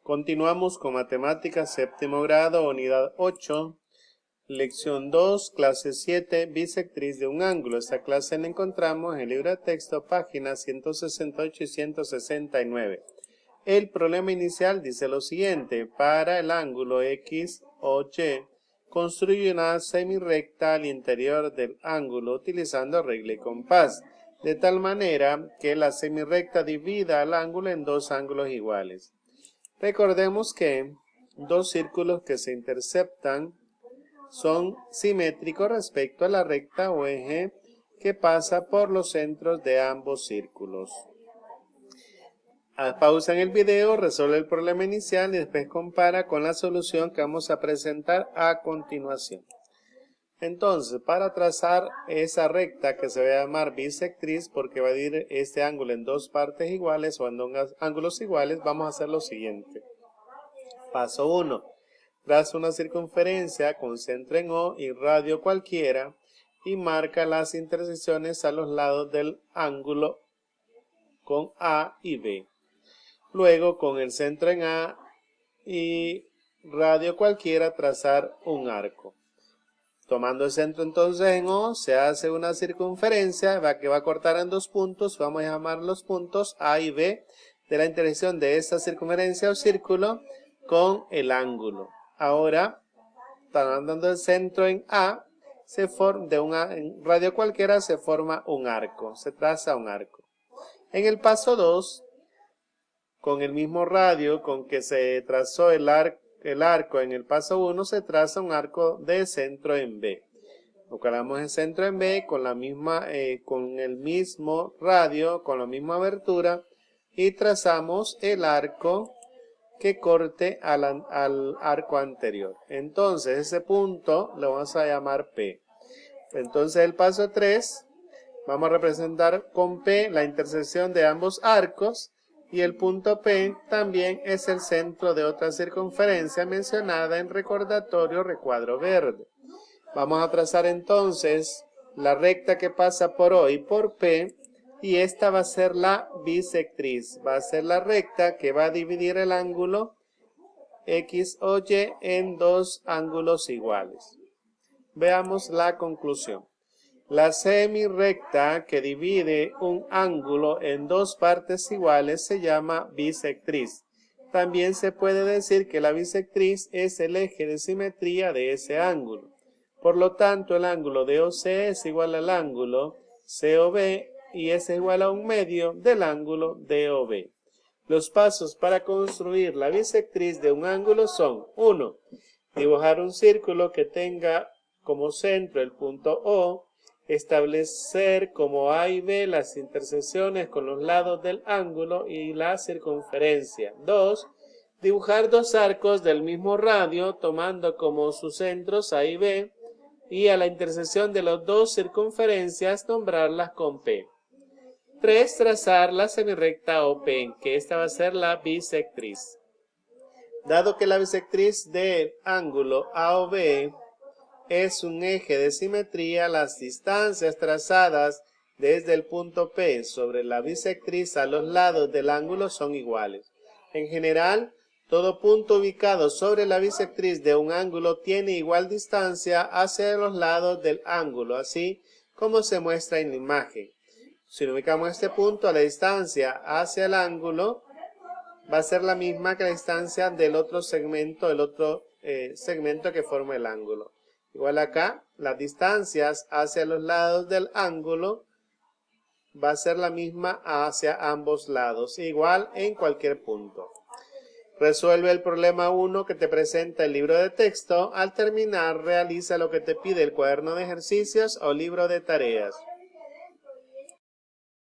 Continuamos con Matemáticas, séptimo grado, unidad 8, lección 2, clase 7, bisectriz de un ángulo. Esta clase la encontramos en el libro de texto, páginas 168 y 169. El problema inicial dice lo siguiente: para el ángulo X o Y, construye una semirrecta al interior del ángulo utilizando regla y compás, de tal manera que la semirrecta divida al ángulo en dos ángulos iguales. Recordemos que dos círculos que se interceptan son simétricos respecto a la recta o eje que pasa por los centros de ambos círculos. Pausa en el video, resuelve el problema inicial y después compara con la solución que vamos a presentar a continuación. Entonces, para trazar esa recta que se va a llamar bisectriz, porque va a dividir este ángulo en dos partes iguales o en dos ángulos iguales, vamos a hacer lo siguiente. Paso 1. Traza una circunferencia con centro en O y radio cualquiera y marca las intersecciones a los lados del ángulo con A y B. Luego, con el centro en A y radio cualquiera, trazar un arco. Tomando el centro entonces en O, se hace una circunferencia que va a cortar en dos puntos. Vamos a llamar los puntos A y B de la intersección de esta circunferencia o círculo con el ángulo. Ahora, tomando el centro en A, en radio cualquiera se forma un arco, se traza un arco. En el paso 2, con el mismo radio con que se trazó el arco en el paso 1, se traza un arco de centro en B. Colocamos el centro en B con el mismo radio, con la misma abertura, y trazamos el arco que corte al arco anterior. Entonces ese punto lo vamos a llamar P. Entonces el paso 3, vamos a representar con P la intersección de ambos arcos. Y el punto P también es el centro de otra circunferencia mencionada en recordatorio recuadro verde. Vamos a trazar entonces la recta que pasa por O y por P, y esta va a ser la bisectriz. Va a ser la recta que va a dividir el ángulo X o Y en dos ángulos iguales. Veamos la conclusión. La semirrecta que divide un ángulo en dos partes iguales se llama bisectriz. También se puede decir que la bisectriz es el eje de simetría de ese ángulo. Por lo tanto, el ángulo DOC es igual al ángulo COB y es igual a un medio del ángulo DOB. Los pasos para construir la bisectriz de un ángulo son: 1. Dibujar un círculo que tenga como centro el punto O. Establecer como A y B las intersecciones con los lados del ángulo y la circunferencia. 2. Dibujar dos arcos del mismo radio tomando como sus centros A y B y a la intersección de las dos circunferencias nombrarlas con P. 3. Trazar la semirrecta OP, que esta va a ser la bisectriz. Dado que la bisectriz del ángulo AOB es un eje de simetría, las distancias trazadas desde el punto P sobre la bisectriz a los lados del ángulo son iguales. En general, todo punto ubicado sobre la bisectriz de un ángulo tiene igual distancia hacia los lados del ángulo, así como se muestra en la imagen. Si ubicamos este punto, la distancia hacia el ángulo va a ser la misma que la distancia del otro segmento, segmento que forma el ángulo. Igual acá, las distancias hacia los lados del ángulo va a ser la misma hacia ambos lados, igual en cualquier punto. Resuelve el problema 1 que te presenta el libro de texto. Al terminar, realiza lo que te pide el cuaderno de ejercicios o libro de tareas.